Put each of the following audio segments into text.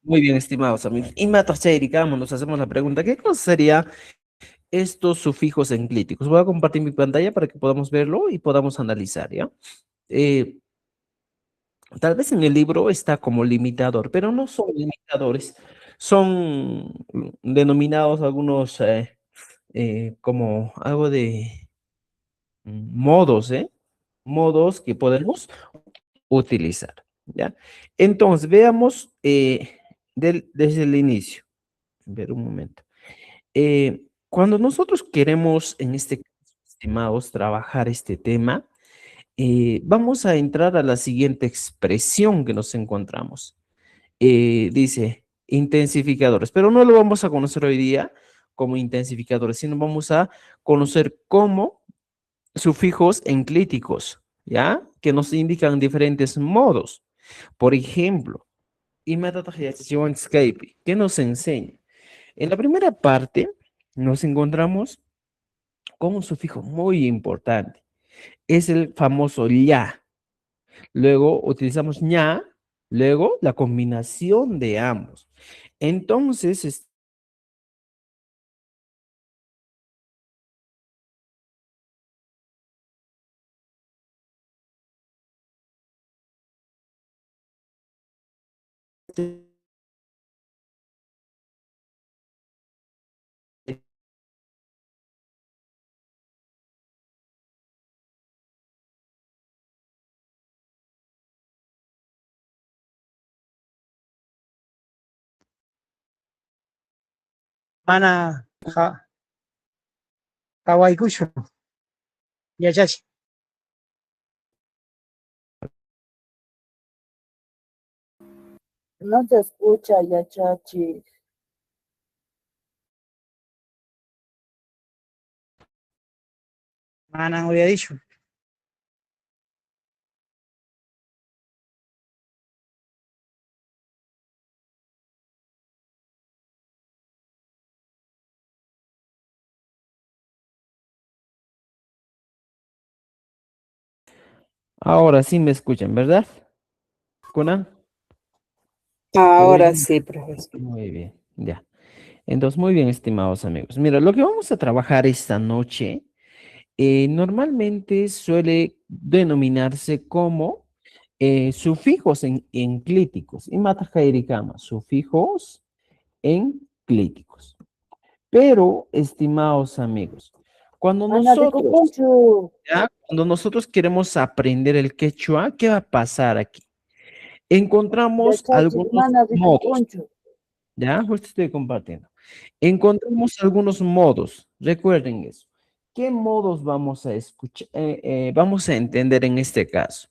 Muy bien, estimados amigos. Y Erika, nos hacemos la pregunta, ¿qué cosa sería estos sufijos enclíticos? Voy a compartir mi pantalla para que podamos verlo y podamos analizar, ¿ya? Eh, Tal vez en el libro está como limitador, pero no son limitadores, son denominados algunos como algo de modos, ¿eh? Modos que podemos utilizar, ¿ya? Entonces, veamos desde el inicio. Ver un momento. Cuando nosotros queremos, en este caso, estimados, trabajar este tema, vamos a entrar a la siguiente expresión que nos encontramos. Dice intensificadores, pero no lo vamos a conocer hoy día como intensificadores, sino vamos a conocer como sufijos enclíticos, ¿ya? Que nos indican diferentes modos. Por ejemplo, escape, ¿qué nos enseña? En la primera parte nos encontramos con un sufijo muy importante. Es el famoso ya. Luego utilizamos ña, luego la combinación de ambos. Entonces, Mana Hawaii Kusho, Yachachi. No se escucha, ya, chachi. Mana había dicho. ahora sí me escuchan, ¿verdad? Conan. Ahora Uy, sí, profesor. muy bien, ya. Entonces, muy bien, estimados amigos. Mira, lo que vamos a trabajar esta noche normalmente suele denominarse como sufijos enclíticos. Y matajairicama, sufijos enclíticos. Pero, estimados amigos, cuando Ana de nosotros, Coconcho. ¿ya? Cuando nosotros queremos aprender el quechua, ¿qué va a pasar aquí? Ya, Encontramos chachi, algunos mana de modos, Coconcho. ¿ya? Justo estoy compartiendo. Encontramos algunos modos. Recuerden eso. ¿Qué modos vamos a escuchar? Vamos a entender en este caso.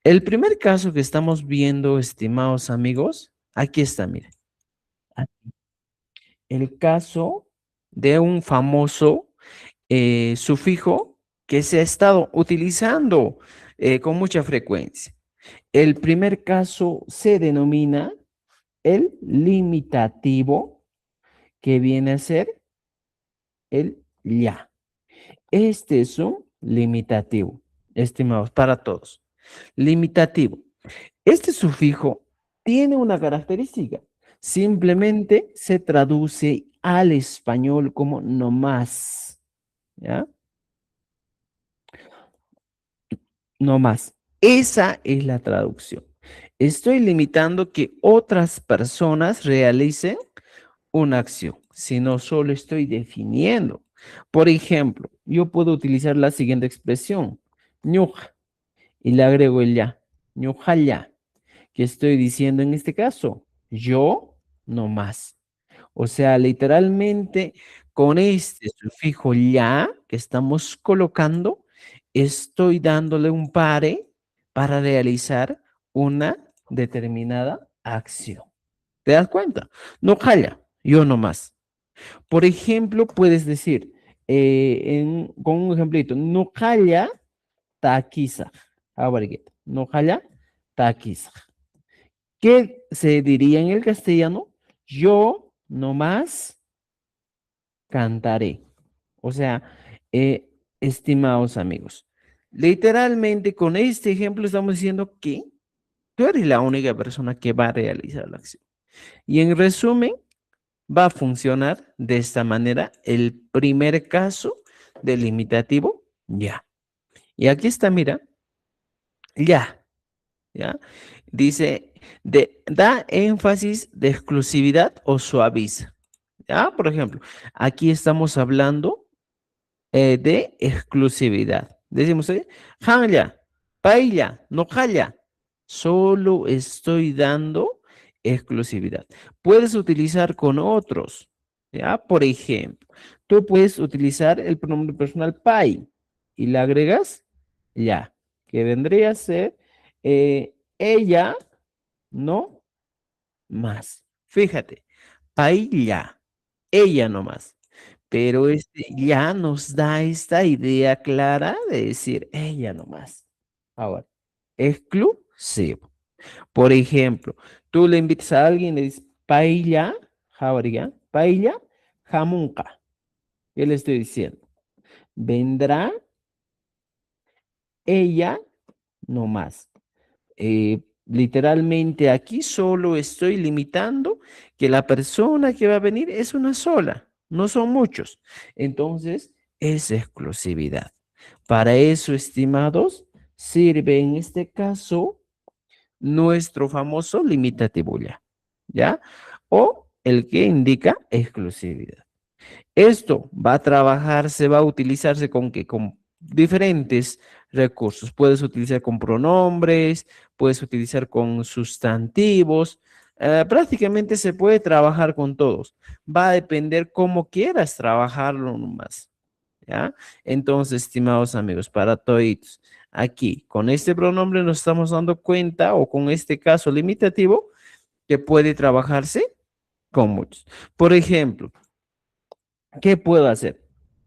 El primer caso que estamos viendo, estimados amigos, aquí está, miren. El caso de un famoso sufijo que se ha estado utilizando con mucha frecuencia. El primer caso se denomina el limitativo, que viene a ser el ya. Este es un limitativo, estimados, para todos. Limitativo. Este sufijo tiene una característica. Simplemente se traduce al español como no más. ¿Ya? No más. Esa es la traducción. Estoy limitando que otras personas realicen una acción, sino solo estoy definiendo. Por ejemplo, yo puedo utilizar la siguiente expresión, ñuja, y le agrego el ya, ñuja ya. ¿Qué estoy diciendo en este caso? Yo no más. O sea, literalmente con este sufijo ya que estamos colocando, estoy dándole un pare para realizar una determinada acción. ¿Te das cuenta? No jala, yo no más. Por ejemplo, puedes decir, con un ejemplito, no jala taquiza. No jala taquiza. ¿Qué se diría en el castellano? Yo nomás cantaré. O sea, estimados amigos, literalmente con este ejemplo estamos diciendo que tú eres la única persona que va a realizar la acción. Y en resumen, va a funcionar de esta manera el primer caso del limitativo ya. Y aquí está, mira, ya, ¿ya? Dice, da énfasis de exclusividad o suaviza. ¿Ya? Por ejemplo, aquí estamos hablando de exclusividad. Decimos, hanya, paella, no haya. Solo estoy dando exclusividad. Puedes utilizar con otros. ¿Ya? Por ejemplo, tú puedes utilizar el pronombre personal pai y le agregas ya, que vendría a ser ella, no más. Fíjate, paella, ella no más. Pero este ya nos da esta idea clara de decir ella nomás. Ahora, exclusivo. Por ejemplo, tú le invitas a alguien y le dices paella, jauría, paella, jamunca. Yo le estoy diciendo, vendrá ella nomás. Literalmente aquí solo estoy limitando que la persona que va a venir es una sola, no son muchos. Entonces, es exclusividad. Para eso, estimados, sirve en este caso nuestro famoso limitativo ya, ¿ya? O el que indica exclusividad. Esto va a trabajarse, va a utilizarse con que con diferentes recursos. Puedes utilizar con pronombres, puedes utilizar con sustantivos. Prácticamente se puede trabajar con todos. Va a depender cómo quieras trabajarlo nomás. ¿Ya? Entonces, estimados amigos, para todos, aquí con este pronombre nos estamos dando cuenta, o con este caso limitativo, que puede trabajarse con muchos. Por ejemplo, ¿qué puedo hacer?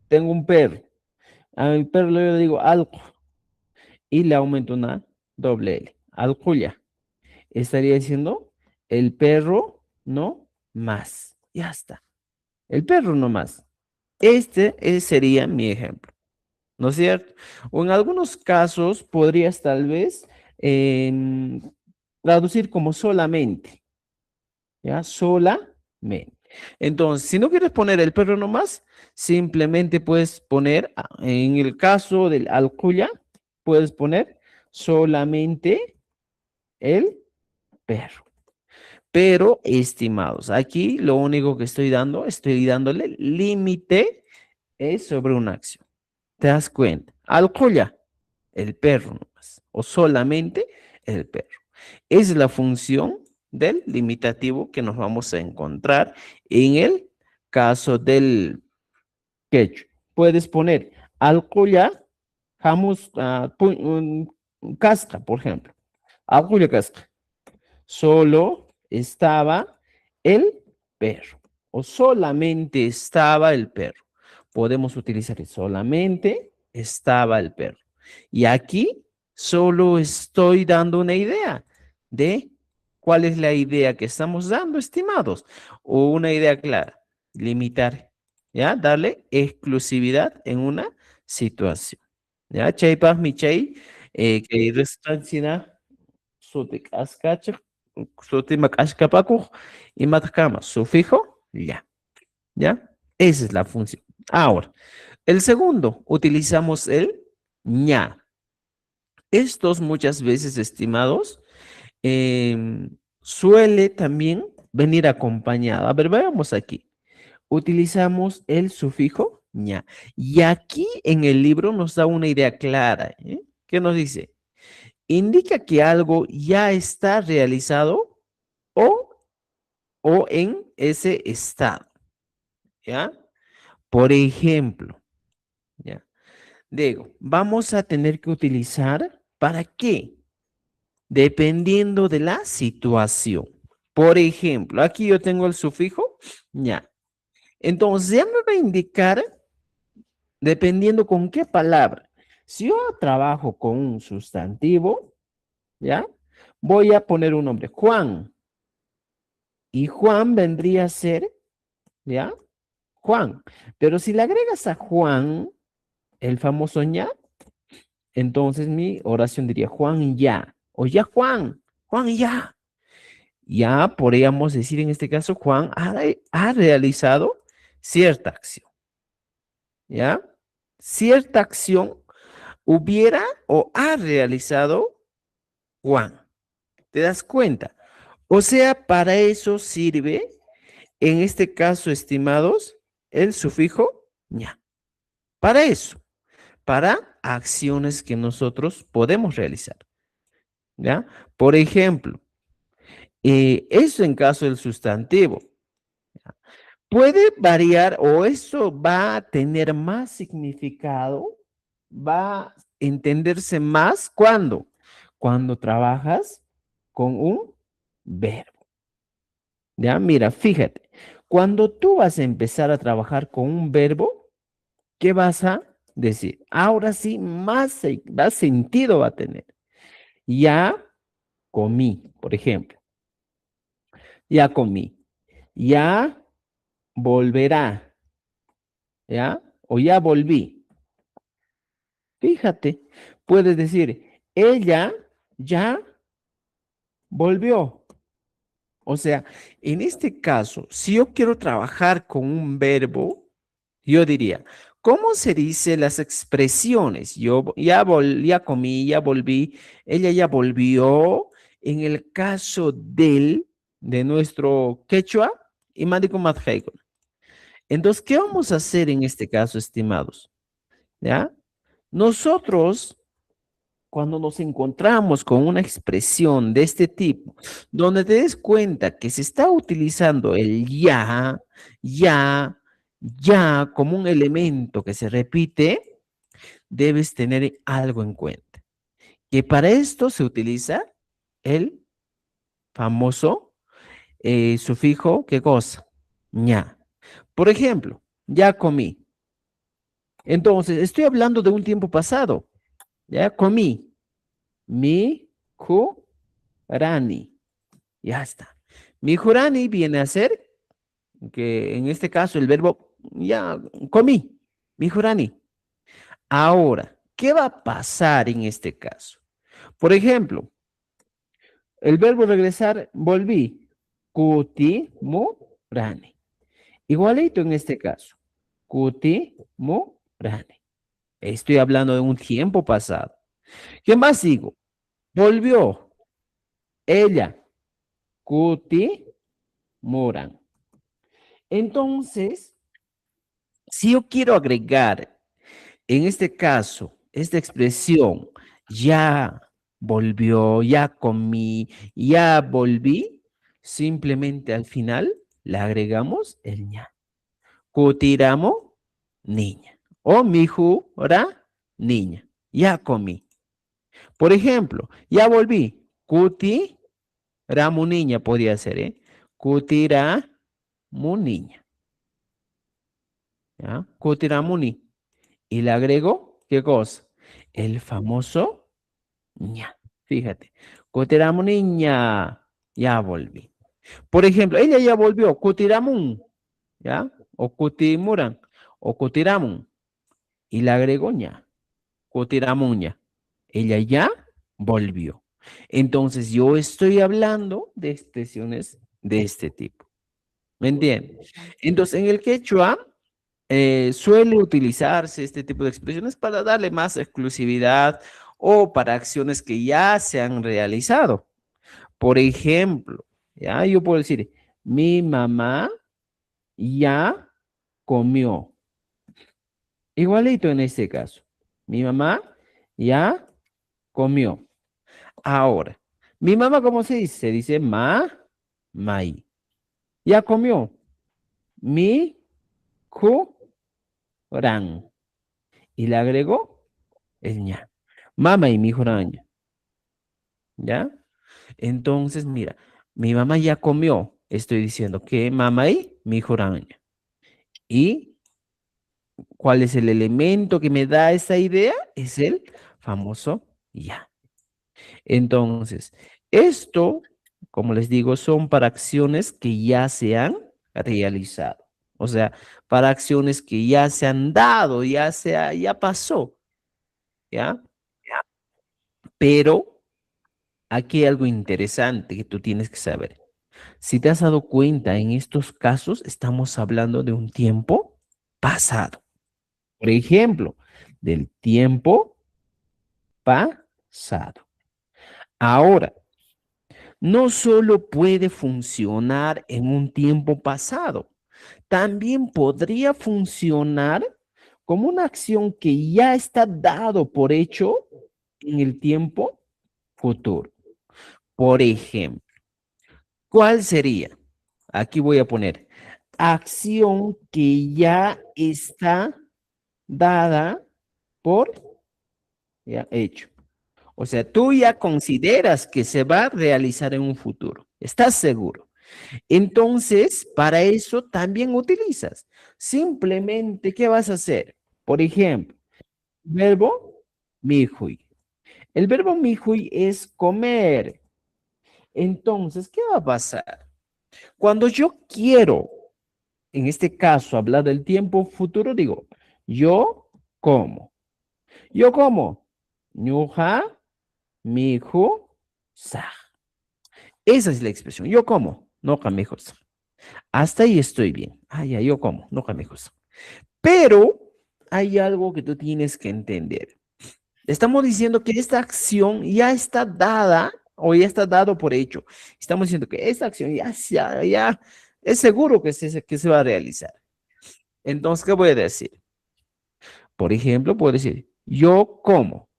Tengo un perro. A mi perro yo le digo algo y le aumento una doble L. Alcuya. Estaría diciendo el perro no más. Ya está. El perro no más. Sería mi ejemplo. ¿No es cierto? O en algunos casos podrías tal vez traducir como solamente. ¿Ya? Solamente. Entonces, si no quieres poner el perro nomás, simplemente puedes poner, en el caso del alcuya, puedes poner solamente el perro. Pero, estimados, aquí lo único que estoy dándole límite es sobre una acción. ¿Te das cuenta? Alcuya, el perro nomás, o solamente el perro. Esa es la función del limitativo que nos vamos a encontrar en el caso del quechua. Puedes poner alcoya, jamos, casca, por ejemplo. Alcoya casca. Solo estaba el perro o solamente estaba el perro. Podemos utilizar el solamente estaba el perro. Y aquí solo estoy dando una idea de cuál es la idea que estamos dando, estimados. O una idea clara, limitar, ¿ya? Darle exclusividad en una situación. ¿Ya? Chaypas, mi chay, que restancia sutik askachik, sutimak ashkapakuj, y matkama, sufijo, ya. ¿Ya? Esa es la función. Ahora, el segundo, utilizamos el ña. Estos muchas veces, estimados, suele también venir acompañado. A ver, veamos aquí. Utilizamos el sufijo ña. Y aquí en el libro nos da una idea clara. ¿Qué nos dice? Indica que algo ya está realizado o, o en ese estado. ¿Ya? Por ejemplo, ¿ya? Digo, vamos a tener que utilizar, ¿para qué? Dependiendo de la situación. Por ejemplo, aquí yo tengo el sufijo ya. Entonces ya me va a indicar dependiendo con qué palabra. Si yo trabajo con un sustantivo, ¿ya? Voy a poner un nombre, Juan. Y Juan vendría a ser, ¿ya? Juan. Pero si le agregas a Juan, el famoso ña, entonces mi oración diría Juan ya. O ya Juan, Juan ya. Ya podríamos decir en este caso, Juan ha realizado cierta acción, ¿ya? Cierta acción hubiera o ha realizado Juan. ¿Te das cuenta? O sea, para eso sirve, en este caso, estimados, el sufijo ña. Para eso, para acciones que nosotros podemos realizar, ¿ya? Por ejemplo, eso en caso del sustantivo. Puede variar o eso va a tener más significado, va a entenderse más cuando trabajas con un verbo. Ya, mira, fíjate, cuando tú vas a empezar a trabajar con un verbo, ¿qué vas a decir? Ahora sí, más sentido va a tener. Ya comí, por ejemplo, ya comí, ya volverá, ¿ya? O ya volví. Fíjate, puedes decir, ella ya volvió. O sea, en este caso, si yo quiero trabajar con un verbo, yo diría, ¿cómo se dice las expresiones? Yo ya comí, ya volví, ella ya volvió. En el caso de nuestro quechua, y Madico Madheigon. Entonces, ¿qué vamos a hacer en este caso, estimados? ¿Ya? Nosotros, cuando nos encontramos con una expresión de este tipo, donde te des cuenta que se está utilizando el ya, ya como un elemento que se repite, debes tener algo en cuenta. Que para esto se utiliza el famoso sufijo, ¿qué cosa? ña. Por ejemplo, ya comí. Entonces, estoy hablando de un tiempo pasado. Ya comí. Mi jurani. Ya está. Mi jurani viene a ser, que en este caso el verbo, ya comí. Mi jurani. Ahora, ¿qué va a pasar en este caso? Por ejemplo, el verbo regresar, volví. Kuti murani. Igualito en este caso. Kuti murani. Estoy hablando de un tiempo pasado. ¿Qué más digo? Volvió. Ella. Kuti Moran. Entonces, si yo quiero agregar en este caso esta expresión, ya volvió, ya comí, ya volví, simplemente al final le agregamos el ña. Kutiramo, niña. O mijura, niña. Ya comí. Por ejemplo, ya volví. Kuti, ramu niña podría ser, ¿eh? Kutira, mu niña. ¿Ya? Kutiramuni. Y le agrego, ¿qué cosa? El famoso ña. Fíjate. Kutiramuni ña. Ya volví. Por ejemplo, ella ya volvió. Kutiramun. ¿Ya? O kutimuran. O kutiramun. Y le agrego ña. Kutiramun ña. Ella ya volvió. Entonces, yo estoy hablando de expresiones de este tipo. ¿Me entiendes? Entonces, en el quechua suele utilizarse este tipo de expresiones para darle más exclusividad o para acciones que ya se han realizado. Por ejemplo, ya yo puedo decir, mi mamá ya comió. Igualito en este caso. Mi mamá ya comió. Ahora, mi mamá, ¿cómo se dice? Se dice mai. Ya comió. Mi ran. Y le agregó el ña. Mama y mi ña. ¿Ya? Entonces, mira, mi mamá ya comió. Estoy diciendo que mamá y mi ña. ¿Y cuál es el elemento que me da esa idea? Es el famoso ya. Entonces, esto, como les digo, son para acciones que ya se han realizado. O sea, para acciones que ya se han dado, ya pasó, ¿ya? Pero aquí hay algo interesante que tú tienes que saber. Si te has dado cuenta, en estos casos estamos hablando de un tiempo pasado. Por ejemplo, del tiempo pasado. Ahora, no solo puede funcionar en un tiempo pasado, también podría funcionar como una acción que ya está dado por hecho en el tiempo futuro. Por ejemplo, ¿cuál sería? Aquí voy a poner acción que ya está dada por ya hecho. O sea, tú ya consideras que se va a realizar en un futuro. ¿Estás seguro? Entonces, para eso también utilizas. Simplemente, ¿qué vas a hacer? Por ejemplo, verbo mihui. El verbo mihui es comer. Entonces, ¿qué va a pasar? Cuando yo quiero, en este caso, hablar del tiempo futuro, digo, yo como. Yo como. Ñuja, mijo, sa. Esa es la expresión. Yo como. No camejos. Hasta ahí estoy bien. Ah, ya, yo como. No camejos. Pero hay algo que tú tienes que entender. Estamos diciendo que esta acción ya está dada o ya está dado por hecho. Estamos diciendo que esta acción ya es seguro que se va a realizar. Entonces, ¿qué voy a decir? Por ejemplo, puedo decir, yo como,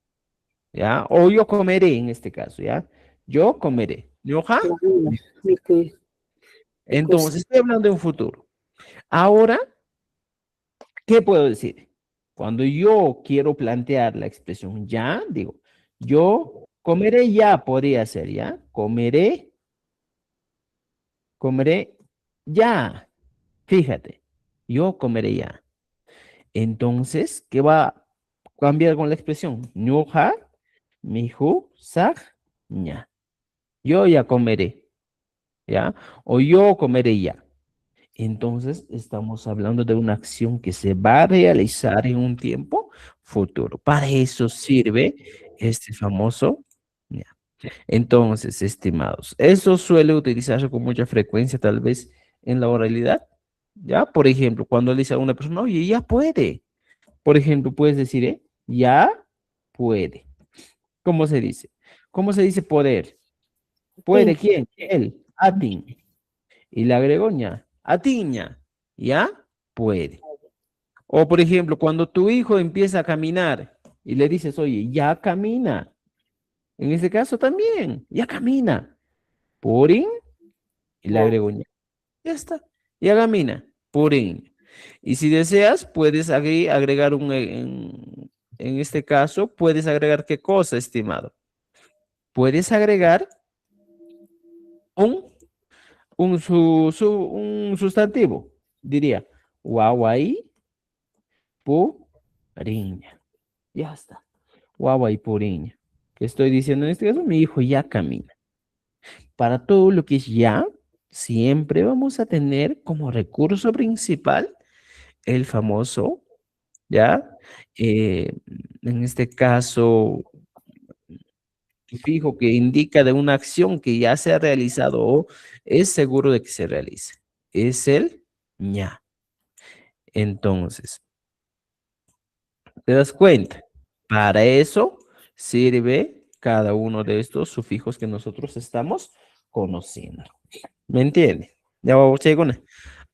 ¿ya? O yo comeré en este caso, ¿ya? Yo comeré. ¿Yoja? Mamina, Mikuy, Mikusa. Entonces, estoy hablando de un futuro. Ahora, ¿qué puedo decir? Cuando yo quiero plantear la expresión ya, digo, yo comeré ya, podría ser, ¿ya? Comeré ya. Fíjate, yo comeré ya. Entonces, ¿qué va a cambiar con la expresión? Ñuja, mihu, sag, ña. Yo ya comeré, ¿ya? O yo comeré ya. Entonces, estamos hablando de una acción que se va a realizar en un tiempo futuro. Para eso sirve este famoso ña. Entonces, estimados, eso suele utilizarse con mucha frecuencia, tal vez en la oralidad. ¿Ya? Por ejemplo, cuando le dice a una persona, oye, ya puede. Por ejemplo, puedes decir, ya puede. ¿Cómo se dice? ¿Cómo se dice poder? ¿Puede Pinky, quién? Él, Atin. Y le agregó ña. Atiña. ¿Ya? Puede. O por ejemplo, cuando tu hijo empieza a caminar y le dices, oye, ya camina. En ese caso también, ya camina. Purin. Y le ya, agregó ña. Ya está. Ya camina. Purin. Y si deseas, puedes agregar en este caso, puedes agregar qué cosa, estimado. Puedes agregar un, un sustantivo. Diría, guaguay, puriña. Ya está. Guaguay, puriña. ¿Qué estoy diciendo en este caso? Mi hijo ya camina. Para todo lo que es ya, siempre vamos a tener como recurso principal el famoso, ¿ya? Eh, en este caso, fijo que indica de una acción que ya se ha realizado o es seguro de que se realice. Es el ña. Entonces, ¿te das cuenta? Para eso sirve cada uno de estos sufijos que nosotros estamos conociendo. ¿Me entiende? Ya vamos, Chegona.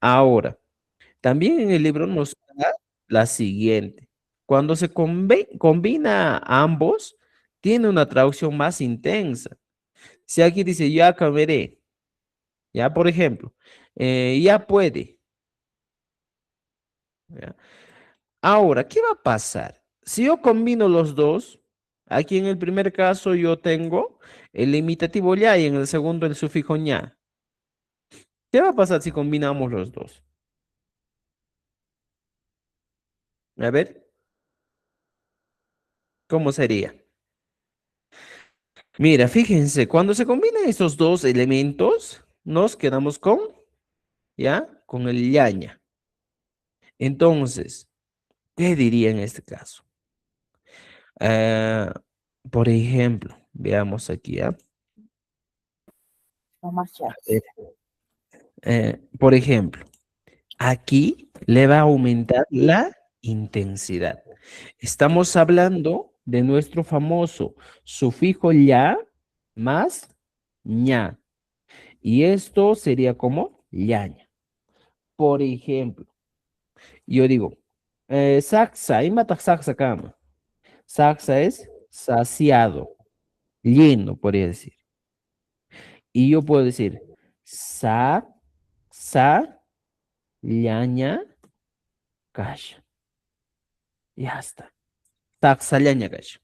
Ahora, también en el libro nos da la siguiente. Cuando se combina ambos, tiene una traducción más intensa. Si aquí dice ya comeré, ya por ejemplo, ya puede. ¿Ya? Ahora, ¿qué va a pasar? Si yo combino los dos, aquí en el primer caso yo tengo el imitativo ya y en el segundo el sufijo ña. ¿Qué va a pasar si combinamos los dos? A ver, ¿cómo sería? Mira, fíjense, cuando se combinan estos dos elementos, nos quedamos con, ¿ya? Con el yaña. Entonces, ¿qué diría en este caso? Ah, por ejemplo, veamos aquí, ¿ya? no A ver, marchas. Por ejemplo, aquí le va a aumentar la intensidad. Estamos hablando de nuestro famoso sufijo ya más ña. Y esto sería como yaña. Por ejemplo, yo digo, saxa, imata saxa kama. Saxa es saciado, lleno, podría decir. Y yo puedo decir, sa, llaña, kasha. Ya está. Saxa, llaña, kasha.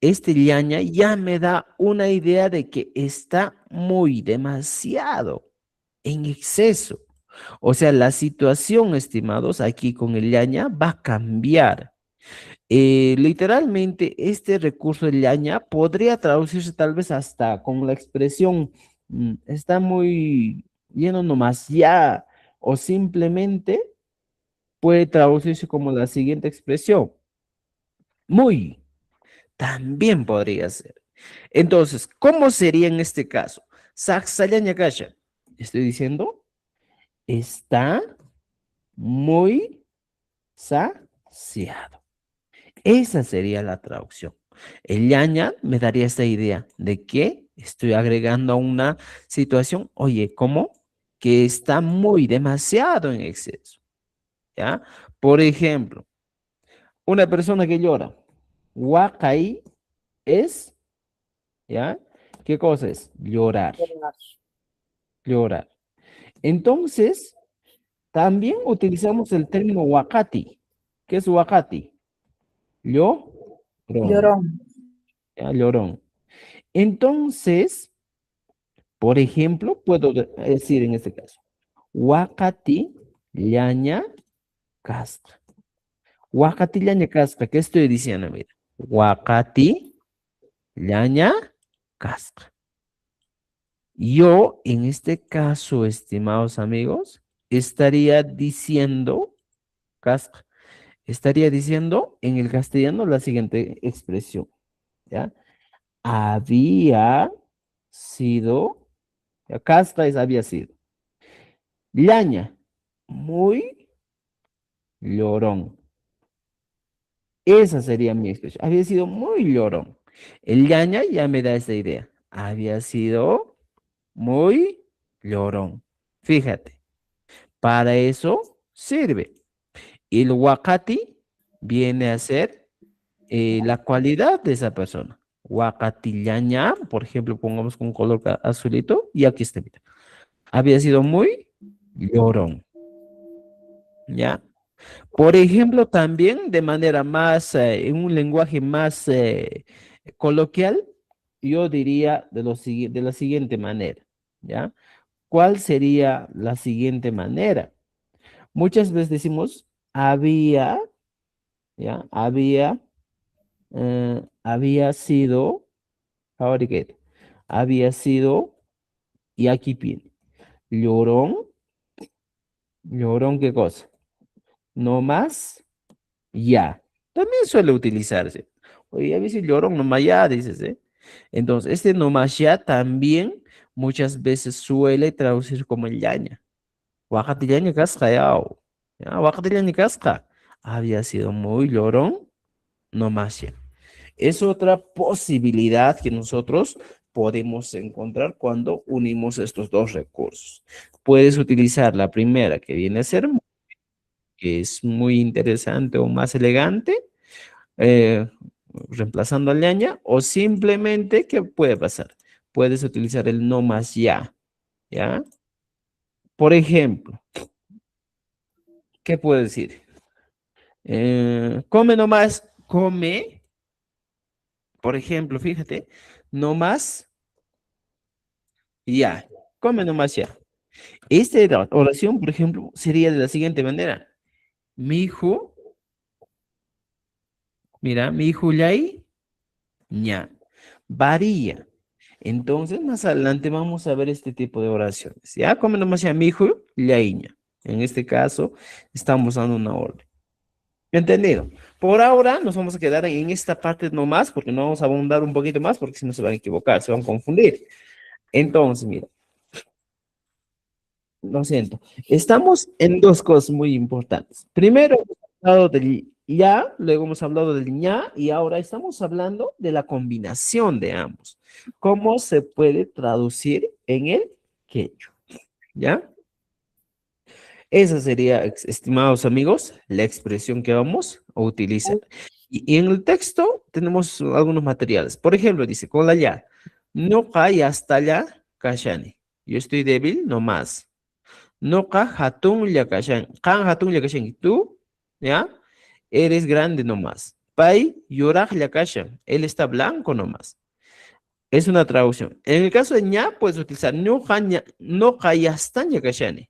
Este llaña ya me da una idea de que está muy demasiado en exceso. O sea, la situación, estimados, aquí con el llaña va a cambiar. Literalmente, este recurso de llaña podría traducirse tal vez hasta con la expresión está muy lleno nomás ya, o simplemente puede traducirse como la siguiente expresión, muy, también podría ser. Entonces, ¿cómo sería en este caso? Saxallaña kasha. Estoy diciendo, está muy saciado. Esa sería la traducción. El ñaña me daría esta idea de que estoy agregando a una situación, oye, ¿cómo? Que está muy demasiado en exceso, ¿ya? Por ejemplo, una persona que llora, huacay es, ¿ya? ¿Qué cosa es? Llorar, llorar. Entonces, también utilizamos el término huacati. ¿Qué es huacati? Llorón, Llorón. ¿ya? Llorón. Entonces, por ejemplo, puedo decir en este caso, Wakati llaña casca. Wakati llaña casca, ¿qué estoy diciendo? Mira, Wakati llaña casca. Yo, en este caso, estimados amigos, estaría diciendo, casca, estaría diciendo en el castellano la siguiente expresión, ¿ya? Había sido, ya, casca es había sido. Llaña, muy llorón. Esa sería mi expresión. Había sido muy llorón. El llaña ya me da esa idea. Había sido muy llorón. Fíjate, para eso sirve. El wakati viene a ser la cualidad de esa persona. Wakati llaña, por ejemplo, pongamos con un color azulito y aquí está. Mira. Había sido muy llorón. ¿Ya? Por ejemplo, también de manera más, en un lenguaje más coloquial, yo diría de la siguiente manera, ¿ya? ¿Cuál sería la siguiente manera? Muchas veces decimos, había, ¿ya? Había sido, ahora qué, había sido, y aquí viene, llorón, llorón, ¿qué cosa? No más. Ya, también suele utilizarse. Oye, a veces llorón nomás ya, dices, ¿eh? Entonces, este nomás ya también muchas veces suele traducir como el yaña. Oaxaca yaña casca, ya. Ya, Oaxaca yaña casca. Había sido muy llorón, nomás ya. Es otra posibilidad que nosotros podemos encontrar cuando unimos estos dos recursos. Puedes utilizar la primera, que viene a ser, que es muy interesante o más elegante, eh, reemplazando al ñaña, o simplemente, ¿qué puede pasar? Puedes utilizar el no más ya, ¿ya? Por ejemplo, ¿qué puedo decir? Come nomás, come, por ejemplo, fíjate, no más ya, come nomás ya. Esta oración, por ejemplo, sería de la siguiente manera. Mi hijo, mira, mi hijo yay, ña, varía. Entonces, más adelante vamos a ver este tipo de oraciones. Ya, como nomás ya mi hijo, ña. En este caso, estamos dando una orden. ¿Entendido? Por ahora nos vamos a quedar en esta parte nomás, porque no vamos a abundar un poquito más, porque si no se van a equivocar, se van a confundir. Entonces, mira, lo siento. Estamos en dos cosas muy importantes. Primero, hemos hablado del ya, luego hemos hablado del ña y ahora estamos hablando de la combinación de ambos. ¿Cómo se puede traducir en el quechua? ¿Ya? Esa sería, estimados amigos, la expresión que vamos a utilizar. Y en el texto tenemos algunos materiales. Por ejemplo, dice, con la ya, no hay hasta allá, kashani. Yo estoy débil, no más. Noqa hatun llakashan. Qan hatun llakashan. Y tú, ¿ya? Eres grande nomás. Pai yuraq llakashan. Él está blanco nomás. Es una traducción. En el caso de ña, puedes utilizar noqa yastan llakashani.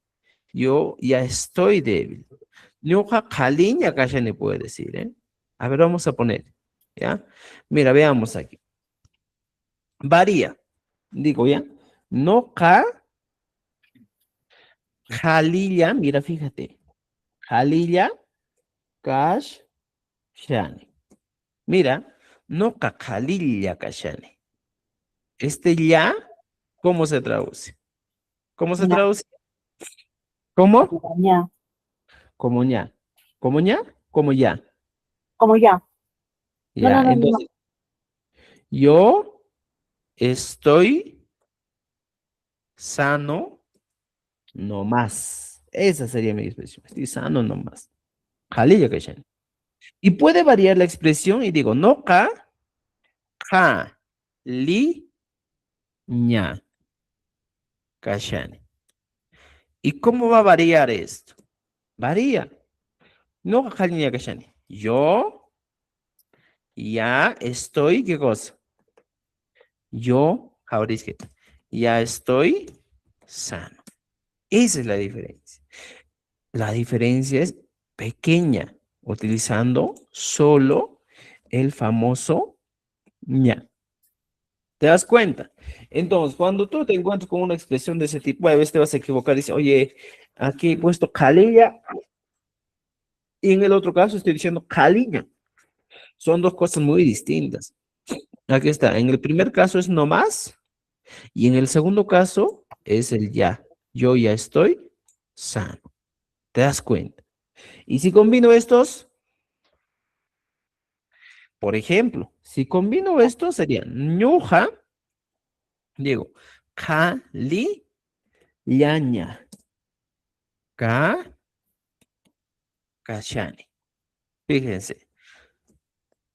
Yo ya estoy débil. Ñuqa qalin llakashani puede decir, ¿eh? A ver, vamos a poner, ¿ya? Mira, veamos aquí. Varía. Digo, ¿ya? Noqa qalilla, mira, fíjate. Qalilla kashani. Mira, no cacalilla kashani. Este ya, ¿cómo se traduce? ¿Cómo se Ya, traduce? ¿Cómo? ya. Como ya. ¿Como ya? Como ya. Como ya. No, Ya, no, no, no. entonces, yo estoy sano no más. Esa sería mi expresión. Estoy sano no más. Jalilla kashani. Y puede variar la expresión y digo, no ka, li, ña, kashani. ¿Y cómo va a variar esto? Varía. No, Jalini Kashani. Yo ya estoy, ¿qué cosa? Yo, ahora es que ya estoy sano. Esa es la diferencia. La diferencia es pequeña, utilizando solo el famoso ña. ¿Te das cuenta? Entonces, cuando tú te encuentras con una expresión de ese tipo, a veces te vas a equivocar y dices, oye, aquí he puesto calilla y en el otro caso estoy diciendo caliña. Son dos cosas muy distintas. Aquí está. En el primer caso es no más y en el segundo caso es el ya. Yo ya estoy sano. ¿Te das cuenta? Y si combino estos, por ejemplo, si combino estos sería ñuja, digo, kali, yaña, ka, kashani. Fíjense,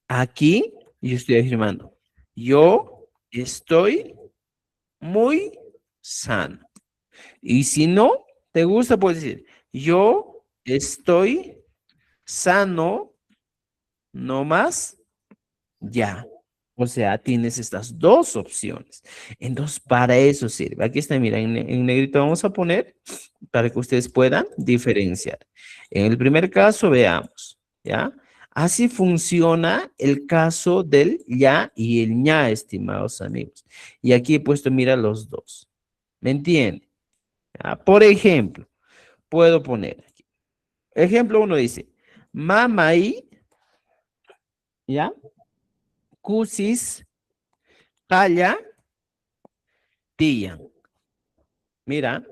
aquí yo estoy afirmando, yo estoy muy sano. Y si no te gusta, puedes decir, yo estoy sano, no más, ya. O sea, tienes estas dos opciones. Entonces, para eso sirve. Aquí está, mira, en negrito vamos a poner para que ustedes puedan diferenciar. En el primer caso, veamos, ¿ya? Así funciona el caso del ya y el ña, estimados amigos. Y aquí he puesto, mira, los dos. ¿Me entienden? ¿Ya? Por ejemplo, puedo poner aquí. Ejemplo uno dice, mamai, ¿ya? Kusis, kaya, tiyan. Mira,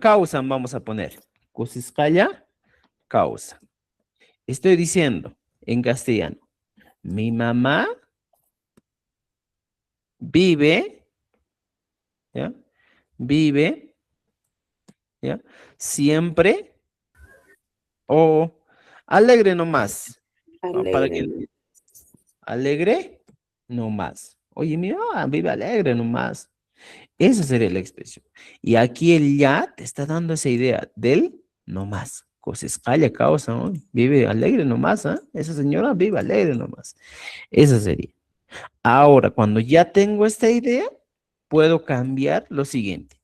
causan vamos a poner. Kusis, kaya, causa. Estoy diciendo en castellano, mi mamá vive, ¿ya? Vive, ¿ya? Siempre o alegre nomás. ¿No? Para Alegre. que alegre nomás. Oye, mi mamá vive alegre nomás. Esa sería la expresión. Y aquí el ya te está dando esa idea del no más. Cosas calla causa, ¿no? Vive alegre nomás, ¿ah? Esa señora vive alegre nomás. Esa sería. Ahora, cuando ya tengo esta idea, puedo cambiar lo siguiente.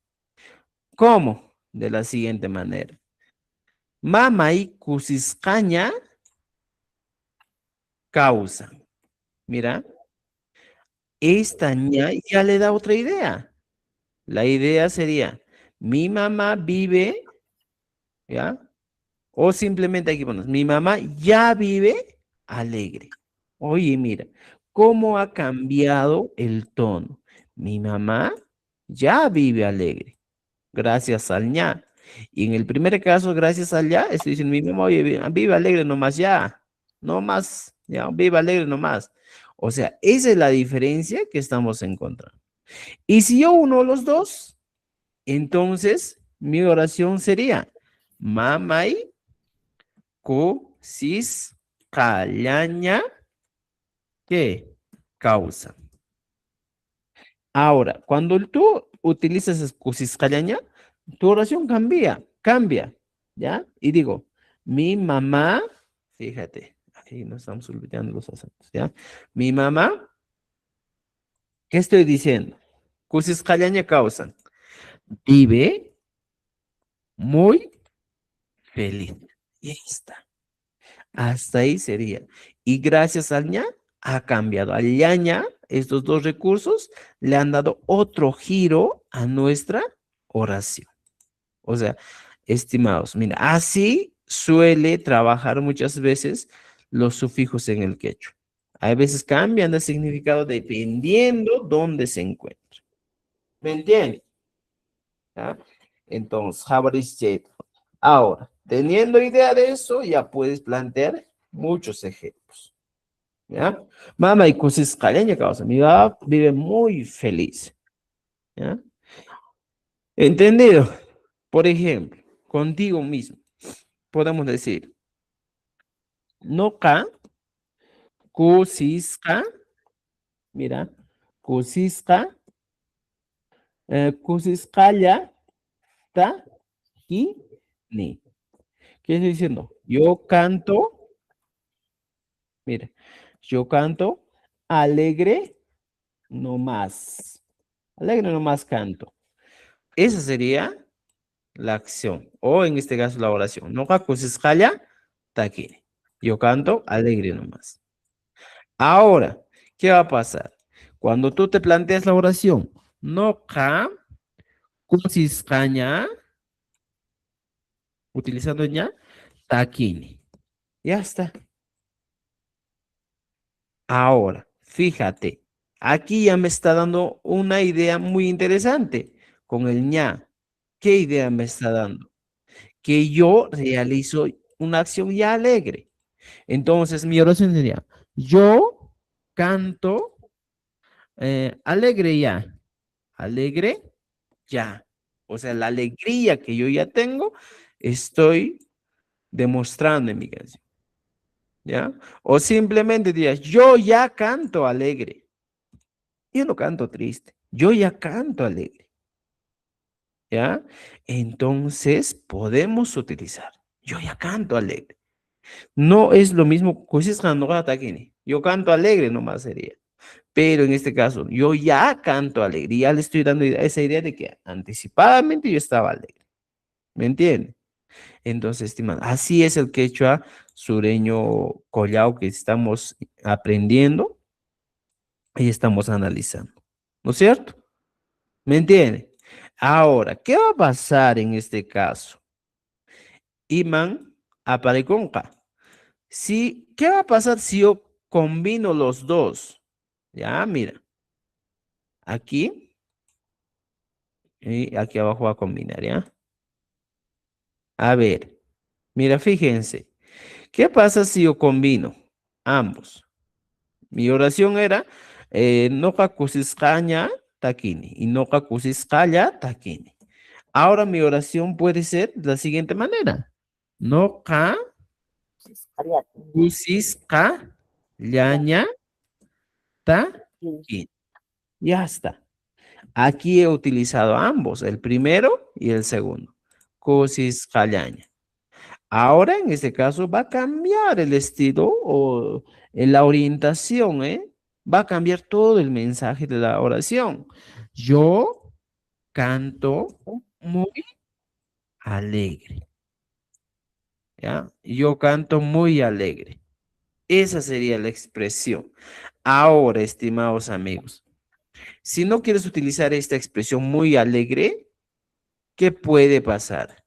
¿Cómo? De la siguiente manera. Mamay kusiscaña causa. Mira, esta ña ya le da otra idea. La idea sería, mi mamá vive, ¿ya? O simplemente aquí ponemos, mi mamá ya vive alegre. Oye, mira, ¿cómo ha cambiado el tono? Mi mamá ya vive alegre. gracias al ña. Y en el primer caso, gracias al ya, estoy diciendo, mi mamá, oye, viva alegre nomás ya, no más, ya, viva alegre nomás. O sea, esa es la diferencia que estamos encontrando. Y si yo uno los dos, entonces mi oración sería, mamay ku sis callaña que causa. Ahora, cuando tú utilizas excusiscallaña, tu oración cambia, ¿ya? Y digo, mi mamá, fíjate, ahí nos estamos olvidando los acentos, ¿ya? Mi mamá, ¿qué estoy diciendo? Cusiscallaña causan, vive muy feliz. Y ahí está. Hasta ahí sería. Y gracias al ña, ha cambiado. Al ña, estos dos recursos le han dado otro giro a nuestra oración. O sea, estimados, mira, así suele trabajar muchas veces los sufijos en el quechua. Hay veces cambian de significado dependiendo dónde se encuentra. ¿Me entiendes? ¿Ya? Entonces, Habarishet. Ahora, teniendo idea de eso, ya puedes plantear muchos ejemplos. ¿Ya? Mamá y cosas caleña causa. Mi papá vive muy feliz. ¿Ya? ¿Entendido? Por ejemplo, contigo mismo, podemos decir, noca, kusisca, mira, kusisca, kusiscaya, ta, y, ni. ¿Qué estoy diciendo? Yo canto, mira, yo canto alegre no más. Alegre no más canto. Esa sería la acción, o en este caso la oración. No kusiscaya, ta, aquí. Yo canto alegre nomás. Ahora, ¿qué va a pasar? Cuando tú te planteas la oración, no ka, kusiscaña, utilizando ya, taquini. Ya está. Ahora, fíjate, aquí ya me está dando una idea muy interesante con el ña. ¿Qué idea me está dando? Que yo realizo una acción ya alegre. Entonces, mi oración sería, yo canto alegre ya. Alegre ya. O sea, la alegría que yo ya tengo, estoy demostrando en mi canción. ¿Ya? O simplemente dirías, yo ya canto alegre. Yo no canto triste. Yo ya canto alegre. ¿Ya? Entonces podemos utilizar. Yo ya canto alegre. No es lo mismo. Yo canto alegre nomás sería. Pero en este caso, yo ya canto alegre. Ya le estoy dando esa idea de que anticipadamente yo estaba alegre. ¿Me entiende? Entonces, estimado, así es el quechua sureño collao que estamos aprendiendo y estamos analizando. ¿No es cierto? ¿Me entiende? Ahora, ¿qué va a pasar en este caso? Iman apareconca. ¿Qué va a pasar si yo combino los dos? Ya, mira. Aquí y aquí abajo va a combinar, ¿ya? A ver, mira, fíjense. ¿Qué pasa si yo combino ambos? Mi oración era noca kusiscaña taquini y noca kusiscaya taquini. Ahora mi oración puede ser de la siguiente manera. Noca kusiscaña taquini. Ya está. Aquí he utilizado ambos, el primero y el segundo. Kusiscaña. Ahora en este caso va a cambiar el estilo o la orientación, ¿eh? Va a cambiar todo el mensaje de la oración. Yo canto muy alegre, ¿ya? Yo canto muy alegre. Esa sería la expresión. Ahora, estimados amigos, si no quieres utilizar esta expresión muy alegre, ¿qué puede pasar?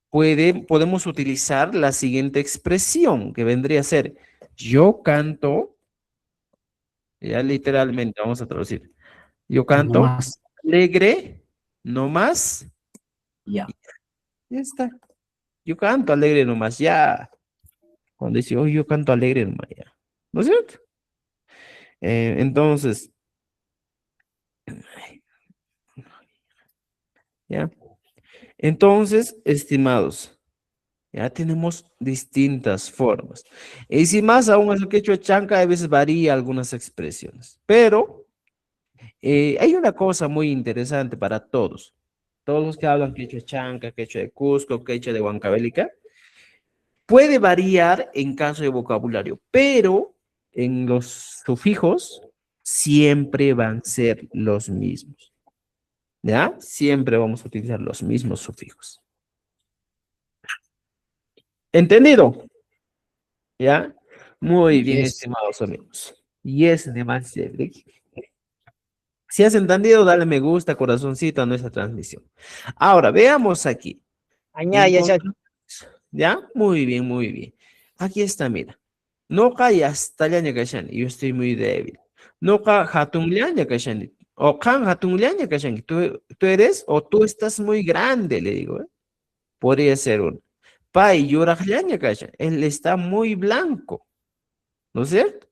Podemos utilizar la siguiente expresión que vendría a ser yo canto, ya literalmente vamos a traducir, yo No canto más. alegre no más, Ya. ya está. Yo canto alegre nomás, ya. Cuando dice, oh, yo canto alegre nomás, ya. ¿No es cierto? Entonces, ya. Entonces, estimados, ya tenemos distintas formas. Y si más aún es el quechua chanca, a veces varía algunas expresiones. Pero hay una cosa muy interesante para todos. Todos los que hablan quechua chanca, quechua de Cusco, quechua de Huancavelica, puede variar en caso de vocabulario, pero en los sufijos siempre van a ser los mismos. ¿Ya? Siempre vamos a utilizar los mismos sufijos. ¿Entendido? ¿Ya? Muy bien, Yes. estimados amigos. Y es demasiado. Si has entendido, dale me gusta, corazoncito a nuestra transmisión. Ahora, veamos aquí. Añade, ya, chachi. ¿Ya? Muy bien, muy bien. Aquí está, mira. No callas, talaña kashani. Yo estoy muy débil. No ka hatungliaña kashani. O kan hatungliaña kashani. Tú eres o tú estás muy grande, le digo. Podría ser uno. Pai, yurajllaña kashani. Él está muy blanco. ¿No es cierto?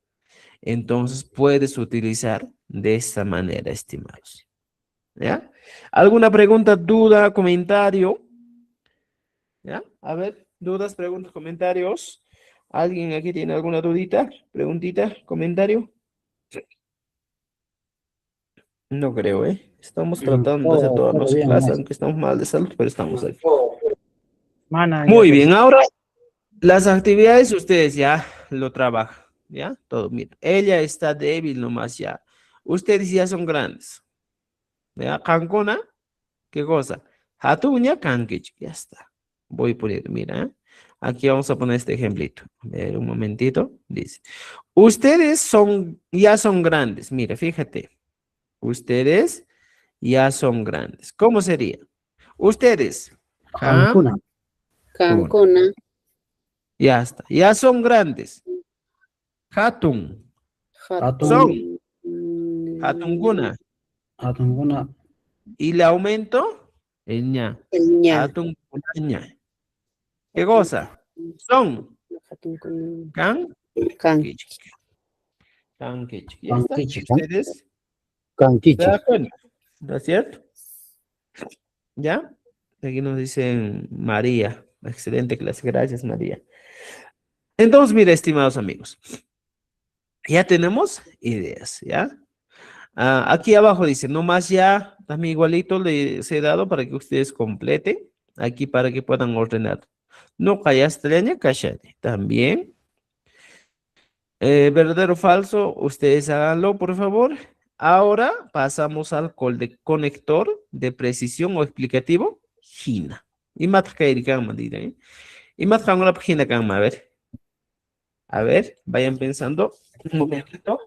Entonces puedes utilizar de esta manera, estimados. ¿Ya? ¿Alguna pregunta, duda, comentario? ¿Ya? A ver, dudas, preguntas, comentarios. ¿Alguien aquí tiene alguna dudita, preguntita, comentario? No creo, ¿eh? Estamos tratando de hacer todas Todo nuestras bien, clases, maestro. aunque estamos mal de salud, pero estamos aquí. Mana, ya, Muy chachi. bien, ahora las actividades ustedes ya lo trabajan, ¿ya? Todo, mira. Ella está débil nomás ya. Ustedes ya son grandes. ¿Ya? Cancona, ¿qué cosa? Hatuña Kankich, ya está. Voy a poner, mira, ¿eh? Aquí vamos a poner este ejemplito. A ver, un momentito. Dice, ustedes ya son grandes. Mira, fíjate. Ustedes ya son grandes. ¿Cómo sería? Ustedes. Cancuna. Cancuna, Ya está. Ya son grandes. Hatun. Hatun. Hatunguna. Atunguna. Y le aumento el ña. el ña, Hatungunaña. ¿Qué cosa? Son. Can. can, Canquich. Ya está. Canquichi, ¿no? Ustedes se Canquichi. dan cuenta. ¿No es cierto? ¿Ya? Aquí nos dicen María. Excelente clase. Gracias, María. Entonces, mira, estimados amigos. Ya tenemos ideas, ¿ya? Aquí abajo dice, nomás ya, también igualito les he dado para que ustedes completen. Aquí para que puedan ordenar. No callaste, cachate. También. Verdadero o falso, ustedes háganlo, por favor. Ahora pasamos al conector de precisión o explicativo, Gina. Y más ¿eh? Y más una página a ver. A ver, vayan pensando. Un momentito.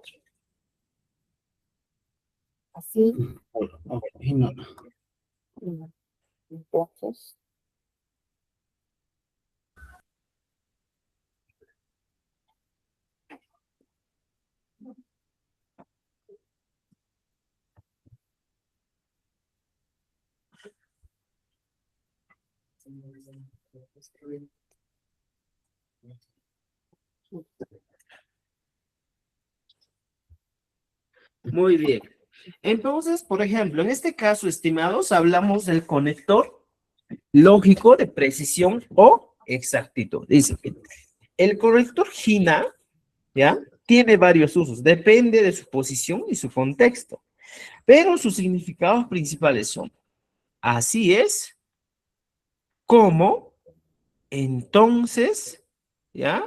Así. Ok, no. Entonces, Muy bien. Entonces, por ejemplo, en este caso, estimados, hablamos del conector lógico de precisión o exactitud. Dice que el conector GINA, ¿ya? Tiene varios usos, depende de su posición y su contexto, pero sus significados principales son, así es, como, entonces, ¿ya?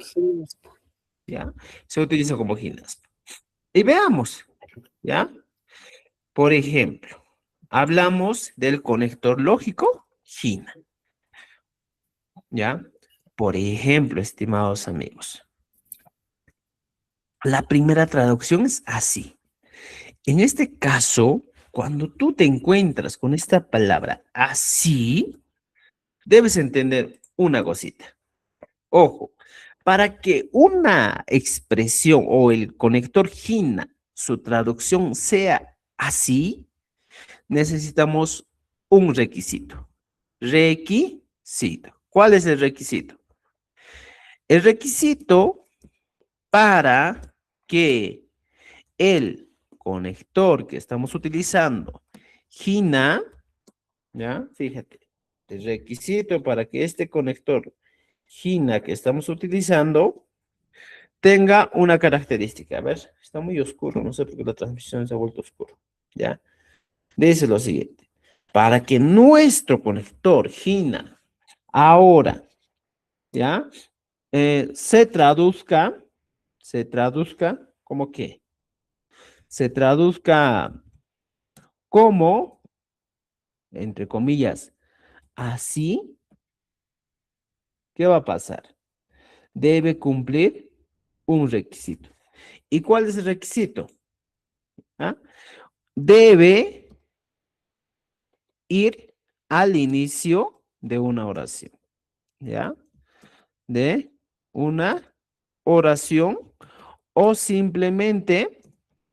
¿Ya? Se utiliza como GINAS. Y veamos, ¿ya? Por ejemplo, hablamos del conector lógico GINA, ¿ya? Por ejemplo, estimados amigos, la primera traducción es así. En este caso, cuando tú te encuentras con esta palabra así, debes entender una cosita. Ojo, para que una expresión o el conector GINA, su traducción sea así, necesitamos un requisito. Requisito. ¿Cuál es el requisito? El requisito para que el conector que estamos utilizando, GINA, ¿ya? Fíjate, el requisito para que este conector GINA que estamos utilizando tenga una característica. A ver, está muy oscuro, no sé por qué la transmisión se ha vuelto oscuro, ¿ya? Dice lo siguiente, para que nuestro conector GINA ahora, ¿ya? Se traduzca como qué? Se traduzca como, entre comillas, así, ¿qué va a pasar? Debe cumplir un requisito. ¿Y cuál es el requisito? ¿Ah? Debe ir al inicio de una oración, ¿ya? De una oración o simplemente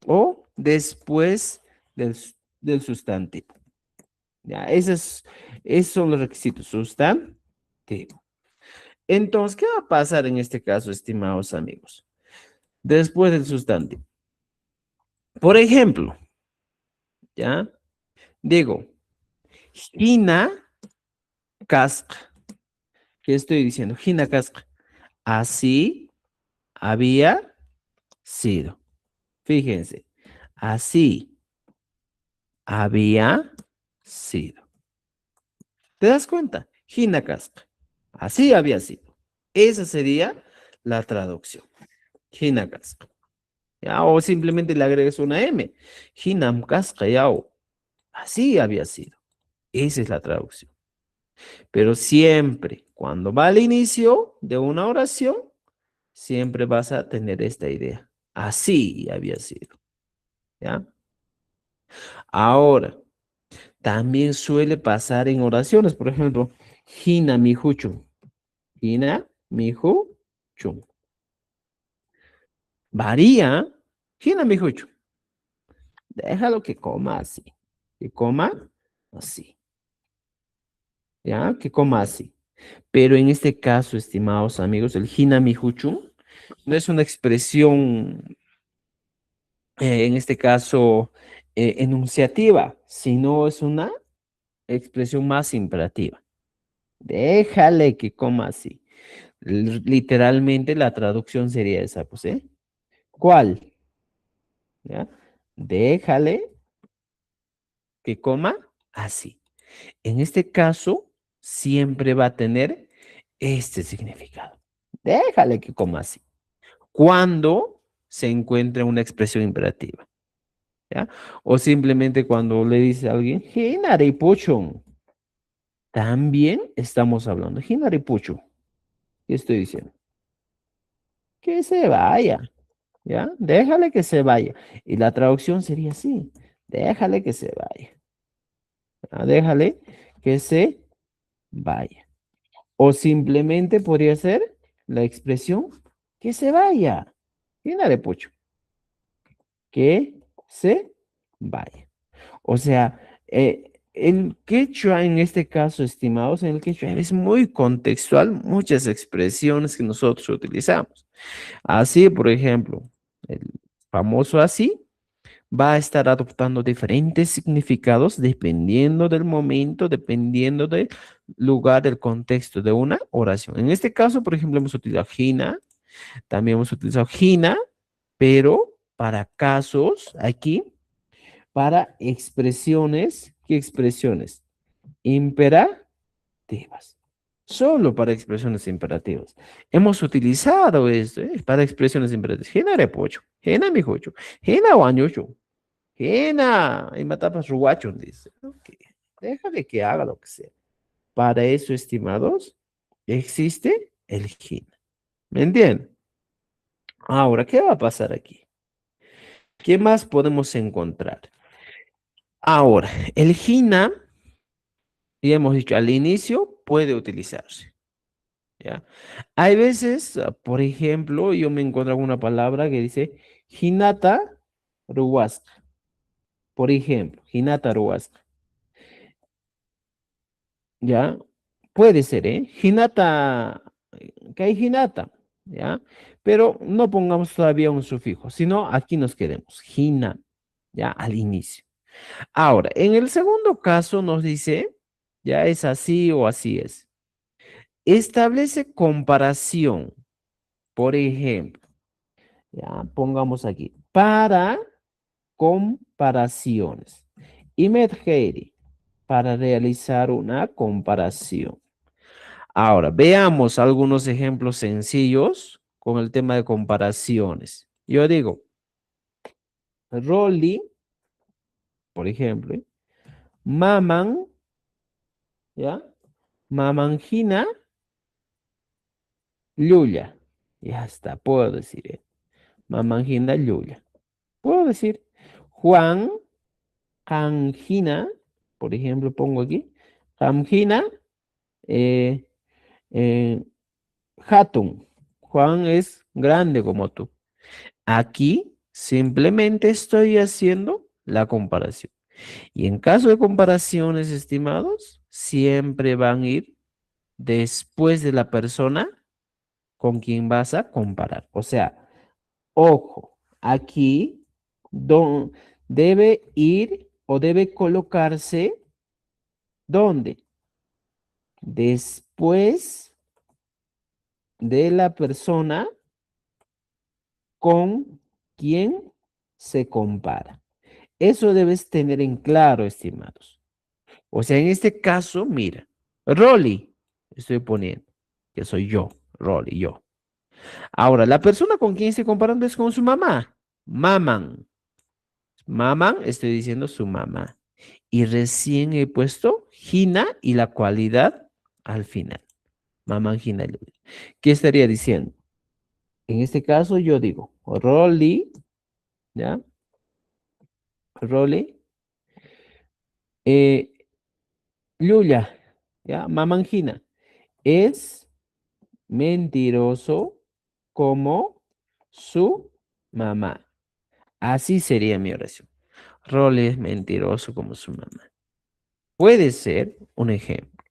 o después del sustantivo. Ya, esos son los requisitos. Sustantivo. Entonces, ¿qué va a pasar en este caso, estimados amigos? Después del sustantivo. Por ejemplo, ¿ya? Digo, Gina Casca. ¿Qué estoy diciendo? Gina Casca. Así había sido. Fíjense. Así había sido. ¿Te das cuenta? Gina Casca. Así había sido. Esa sería la traducción. Gina Casca. ¿Ya? O simplemente le agregas una M. Hinam Casca Yao. Así había sido. Esa es la traducción. Pero siempre, cuando va al inicio de una oración, siempre vas a tener esta idea. Así había sido. ¿Ya? Ahora, también suele pasar en oraciones. Por ejemplo, Hina Mihuchun. Hina Mihuchun. Varía. Hina Mihuchun. Déjalo que coma así. Que coma así. ¿Ya? Que coma así. Pero en este caso, estimados amigos, el Hina Mihuchun no es una expresión, en este caso, enunciativa, sino es una expresión más imperativa. Déjale que coma así. Literalmente la traducción sería esa, pues, ¿eh? ¿Cuál? ¿Ya? Déjale que coma así. En este caso, siempre va a tener este significado. Déjale que coma así. Cuando se encuentra una expresión imperativa, ¿ya? O simplemente cuando le dice a alguien, Hinari Puchun, también estamos hablando, Hinari Puchun. ¿Qué estoy diciendo? Que se vaya, ¿ya? Déjale que se vaya. Y la traducción sería así, déjale que se vaya. ¿Ya? Déjale que se vaya. O simplemente podría ser la expresión que se vaya. Hinari Puchun. Que se vaya. O sea, el quechua en este caso, estimados, en el quechua es muy contextual, muchas expresiones que nosotros utilizamos. Así, por ejemplo, el famoso así va a estar adoptando diferentes significados dependiendo del momento, dependiendo del lugar, del contexto de una oración. En este caso, por ejemplo, hemos utilizado Gina, también hemos utilizado Gina, pero para casos aquí para expresiones, ¿qué expresiones? Imperativas. Solo para expresiones imperativas. Hemos utilizado esto para expresiones imperativas. Gena repocho, gena mijocho, gena guañocho, gena y matapas ruguacho, dice. Ok, déjale que haga lo que sea. Para eso, estimados, existe el gina. ¿Me entienden? Ahora, ¿qué va a pasar aquí? ¿Qué más podemos encontrar? Ahora, el gina y hemos dicho, al inicio puede utilizarse, ¿ya? Hay veces, por ejemplo, yo me encuentro alguna palabra que dice Hinata Ruwasca. Por ejemplo, Hinata Ruwasca. ¿ya? Puede ser, ¿eh? Hinata, que hay Hinata, ¿ya? Pero no pongamos todavía un sufijo, sino aquí nos quedemos, Hina, ¿ya? Al inicio. Ahora, en el segundo caso nos dice, ya es así o así es. Establece comparación, por ejemplo, ya pongamos aquí, para comparaciones. Imetgeri, para realizar una comparación. Ahora, veamos algunos ejemplos sencillos con el tema de comparaciones. Yo digo, Rolly, por ejemplo, maman, ¿ya? Mamangina, Luya. Ya está, puedo decir, Mamangina, Luya. Puedo decir, Juan, Angina, por ejemplo, pongo aquí, Angina, eh, eh, Hatun. Juan es grande como tú. Aquí simplemente estoy haciendo la comparación. Y en caso de comparaciones, estimados, siempre van a ir después de la persona con quien vas a comparar. O sea, ojo, aquí debe ir o debe colocarse, ¿dónde? Después de la persona con quien se compara. Eso debes tener en claro, estimados. O sea, en este caso, mira, Rolly, estoy poniendo, que soy yo, Rolly, yo. Ahora, la persona con quien estoy comparando es con su mamá, Maman. Maman, estoy diciendo su mamá. Y recién he puesto Gina y la cualidad al final. Maman, Gina. ¿Qué estaría diciendo? En este caso yo digo, Rolly, ¿ya? Rolly, eh, Yuya, ¿ya? Maman, Gina. Es mentiroso como su mamá. Así sería mi oración. Rolly es mentiroso como su mamá. Puede ser un ejemplo.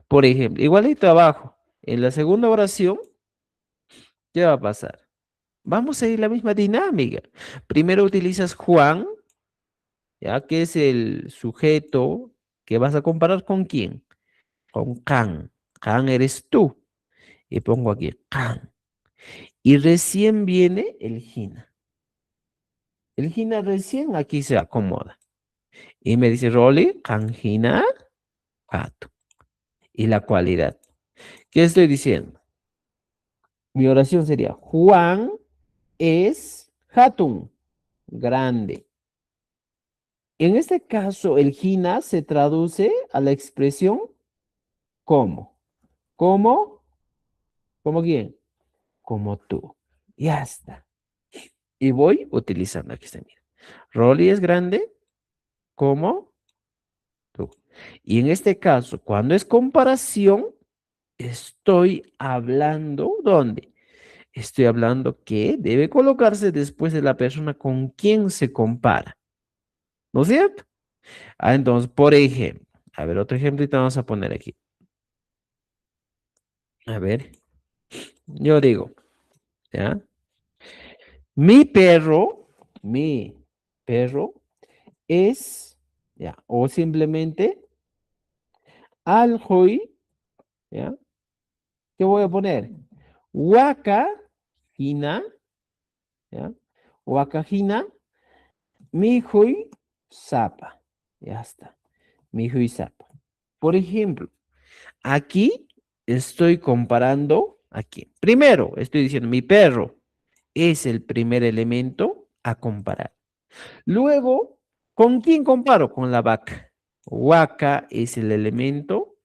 Por ejemplo, igualito abajo, en la segunda oración, ¿qué va a pasar? Vamos a ir la misma dinámica. Primero utilizas Juan, ya que es el sujeto que vas a comparar con quién. Con Can. Can eres tú. Y pongo aquí Can. Y recién viene el Gina. El Gina recién aquí se acomoda. Y me dice, Rolly, Can Gina, gato. Y la cualidad. ¿Qué estoy diciendo? Mi oración sería, Juan es Hatun, grande. En este caso, el Gina se traduce a la expresión como. ¿Cómo? ¿Cómo quién? Como tú. Ya está. Y voy utilizando aquí está, mira. Rolly es grande como tú. Y en este caso, cuando es comparación, estoy hablando, ¿dónde? Estoy hablando que debe colocarse después de la persona con quien se compara. ¿No es cierto? Ah, entonces, por ejemplo, a ver, otro ejemplo y te vamos a poner aquí. A ver, yo digo, ¿ya? Mi perro es, ¿ya? O simplemente aljoy, ¿ya? ¿Qué voy a poner? Waka, hina, ¿ya? Waka, hina, mi hui, zapa. Ya está. Mi hui, zapa. Por ejemplo, aquí estoy comparando aquí. Primero, estoy diciendo mi perro es el primer elemento a comparar. Luego, ¿con quién comparo? Con la vaca. Vaca es el elemento,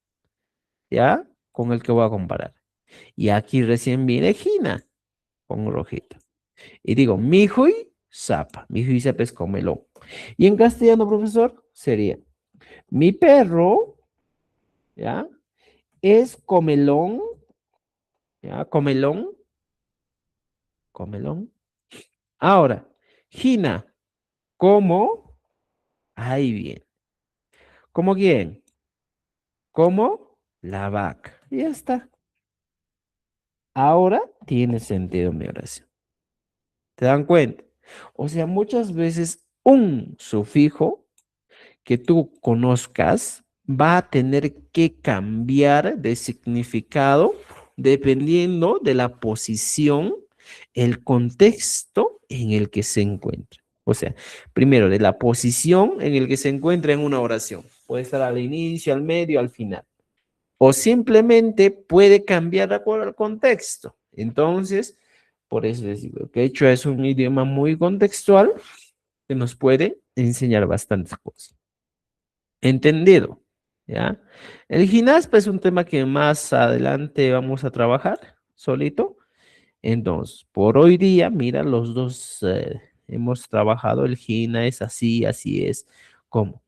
¿ya? Con el que voy a comparar. Y aquí recién viene Gina, con rojito. Y digo, mi hui zapa. Mi hui zapa es comelón. Y en castellano, profesor, sería, mi perro, ¿ya? Es comelón, ¿ya? Comelón, comelón. Ahora, Gina, ¿cómo? Ahí bien. ¿Cómo quién? ¿Cómo? la vaca. Y ya está. Ahora tiene sentido mi oración. ¿Te dan cuenta? O sea, muchas veces un sufijo que tú conozcas va a tener que cambiar de significado dependiendo de la posición, el contexto en el que se encuentra. O sea, primero, de la posición en el que se encuentra en una oración. Puede estar al inicio, al medio, al final. O simplemente puede cambiar de acuerdo al contexto. Entonces, por eso les digo que hecho es un idioma muy contextual que nos puede enseñar bastantes cosas. ¿Entendido? ¿Ya? El ginaspa es un tema que más adelante vamos a trabajar solito. Entonces, por hoy día, mira, los dos hemos trabajado. El gina es así, así es. ¿Cómo?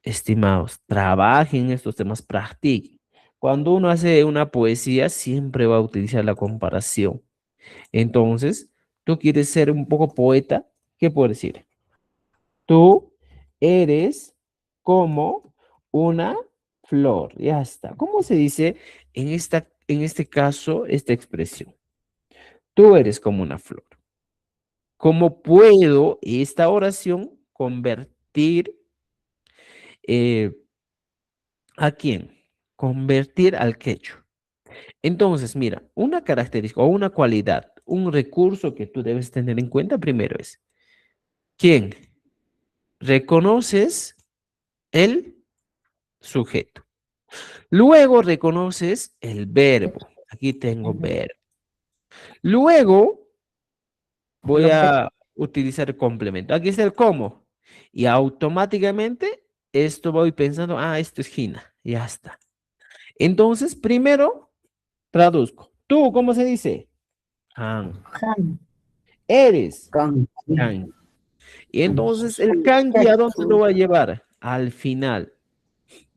Estimados, trabajen estos temas, practiquen. Cuando uno hace una poesía, siempre va a utilizar la comparación. Entonces, tú quieres ser un poco poeta, ¿qué puedo decir? Tú eres como una flor. Ya está. ¿Cómo se dice en este caso esta expresión? Tú eres como una flor. ¿Cómo puedo esta oración convertir eh, a quién? Convertir al quechua. Entonces, mira, una característica o una cualidad, un recurso que tú debes tener en cuenta primero es, ¿quién? Reconoces el sujeto. Luego reconoces el verbo. Aquí tengo verbo. Luego voy a utilizar el complemento. Aquí está el cómo. Y automáticamente esto voy pensando, esto es Gina. Ya está. Entonces, primero traduzco. ¿Tú cómo se dice? Han. Han. Eres. Kanki. Kan. Y entonces el kanji, ¿a dónde lo va a llevar? Al final.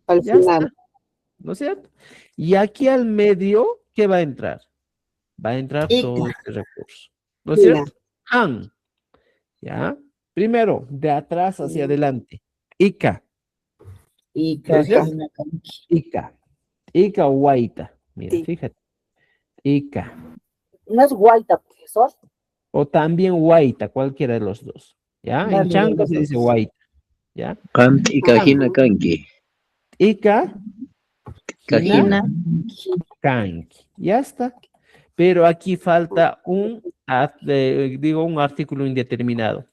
Al Ya está, final. ¿no es cierto? Y aquí al medio, ¿qué va a entrar? Va a entrar todo Ika. este recurso. ¿No es Mira. cierto? Han. ¿Ya? Primero, de atrás hacia adelante. Ika. ¿No Ika. es cierto? Hana kanki. Ika. Ika o Guaita. Mira, Sí. fíjate. Ika. No es guaita, profesor. O también Guaita, cualquiera de los dos. ¿Ya? En Dale, Chanca los se dice dos. Guaita. ¿Ya? Kanki, Kajina, Kanki. Ika, Hina, Kajina. Hina. Kanki. Ya está. Pero aquí falta un artículo indeterminado.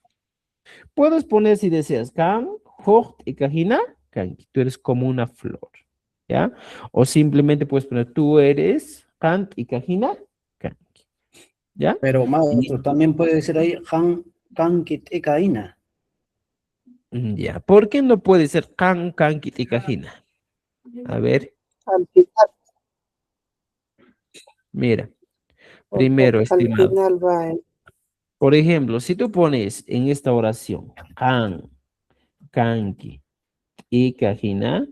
Puedes poner si deseas kan, hocht y kajina, kanki. Tú eres como una flor. ¿Ya? O simplemente puedes poner tú eres kant y kajina, kanki. ¿Ya? Pero, Y- maestro, también puede decir ahí, Kanki Ekaina. Ya. ¿Por qué no puede ser kan, kanki y kajina? A ver, Al final, mira. porque Primero, al estimado. final va en Por ejemplo, si tú pones en esta oración kan, kanki y kajina,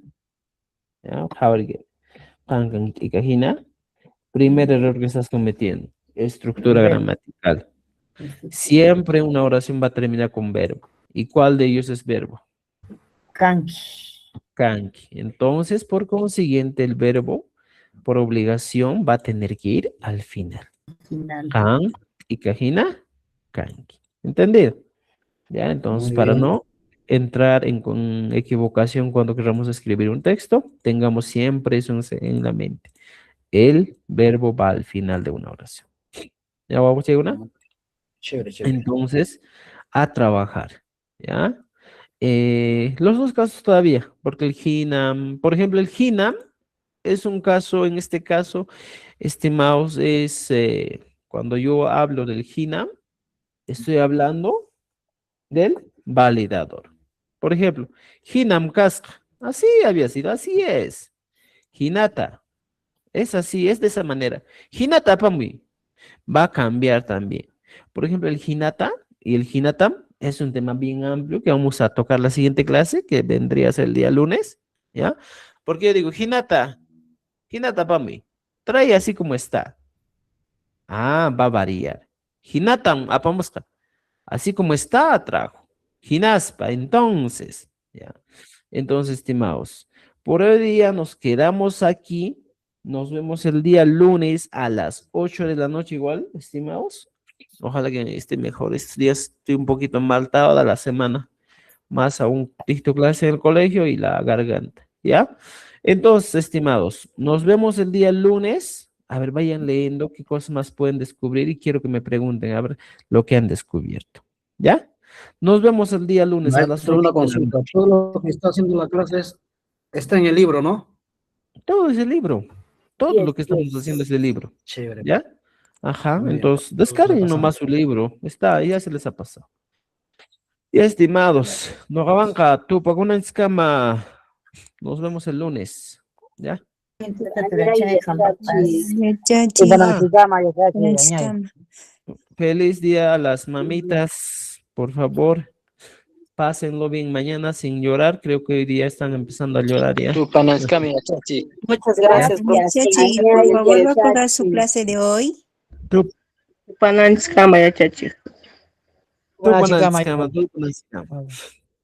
¿ya? Kan, kanki y kajina, primer error que estás cometiendo, estructura Verbo. gramatical. Siempre una oración va a terminar con verbo. ¿Y cuál de ellos es verbo? Kanki. Kanki. Entonces, por consiguiente, el verbo, por obligación, va a tener que ir al final. Final. Kan y kajina, kanki. ¿Entendido? Ya, entonces, Muy para bien. no entrar con equivocación cuando queramos escribir un texto, tengamos siempre eso en la mente. El verbo va al final de una oración. ¿Ya vamos a una? Chévere, chévere. Entonces, a trabajar, ¿ya? Los dos casos todavía, porque el Hinam, por ejemplo, el Hinam es un caso, en este caso, estimados, es cuando yo hablo del Hinam, estoy hablando del validador. Por ejemplo, Hinam Kaska, así había sido, así es. Hinata, es así, es de esa manera. Hinata Pamui va a cambiar también. Por ejemplo, el Hinata y el Hinatam es un tema bien amplio que vamos a tocar la siguiente clase, que vendría a ser el día lunes, ¿ya? Porque yo digo, Hinata Pamui, trae así como está. Va a variar. Hinatam, apamoska, así como está, trajo. Hinaspa, entonces, ¿ya? Entonces, estimados, por hoy día nos quedamos aquí. Nos vemos el día lunes a las 8 de la noche igual, estimados. Ojalá que esté mejor. Estos días estoy un poquito mal toda la semana. Más aún dicto clase en el colegio y la garganta, ¿ya? Entonces, estimados, nos vemos el día lunes. A ver, vayan leyendo qué cosas más pueden descubrir y quiero que me pregunten, a ver, lo que han descubierto, ¿ya? Nos vemos el día lunes a las Maestro, 8 una de la consulta. noche. Todo lo que está haciendo la clase está en el libro, ¿no? Todo ese libro, todo Yes, lo que estamos yes. haciendo es el libro, Chévere. ¿ya? Ajá, Muy bien. entonces Entonces, la descarguen pasamos. nomás su libro, está, ya se les ha pasado. Y estimados, no abanca, tu paguna en escama. Nos vemos el lunes, ¿ya? Tupananchikama, yachachi, añay. Feliz día a las mamitas, por favor, pásenlo bien mañana sin llorar. Creo que hoy día están empezando a llorar ya. Tupanascami, Chachi. Muchas gracias, Gracias, profesor. Chachi. Por favor, va a acordar su clase de hoy. Pananskama ya chachi. Tupananchikama,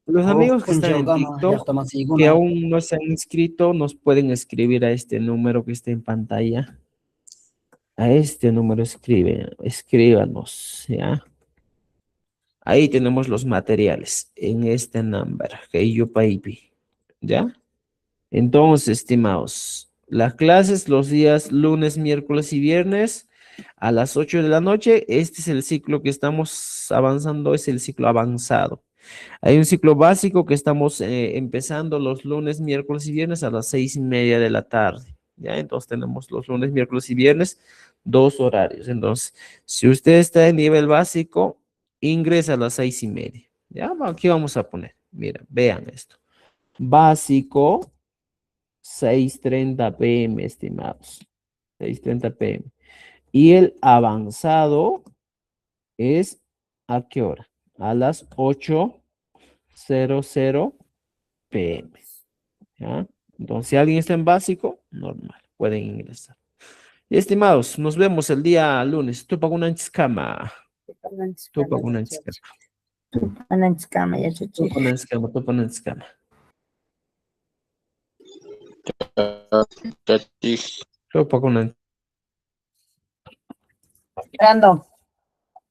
Los amigos que están en Kunchawkama, TikTok, que llaqtamansikuna. aún no se han inscrito, nos pueden escribir a este número que está en pantalla. A este número escríbanos, ¿ya? Ahí tenemos los materiales en este number, que yo paipi, ¿ya? Entonces, estimados, las clases los días lunes, miércoles y viernes a las 8 de la noche. Este es el ciclo que estamos avanzando, es el ciclo avanzado. Hay un ciclo básico que estamos empezando los lunes, miércoles y viernes a las 6:30 de la tarde, ¿ya? Entonces tenemos los lunes, miércoles y viernes, 2 horarios. Entonces, si usted está en nivel básico, ingresa a las 6:30, ¿ya? Aquí vamos a poner, mira, vean esto. Básico, 6:30 p.m., estimados. 6:30 p.m. Y el avanzado es, ¿a qué hora? A las 8:00 p.m. ¿Ya? Entonces, si alguien está en básico, normal, pueden ingresar. Y estimados, nos vemos el día lunes. Tupagunanchikama. Tupagunanchikama. Tupananchikama, yachachi. Tupananchikama, tupananchikama. Chachi. Tupagunanchikama. Random.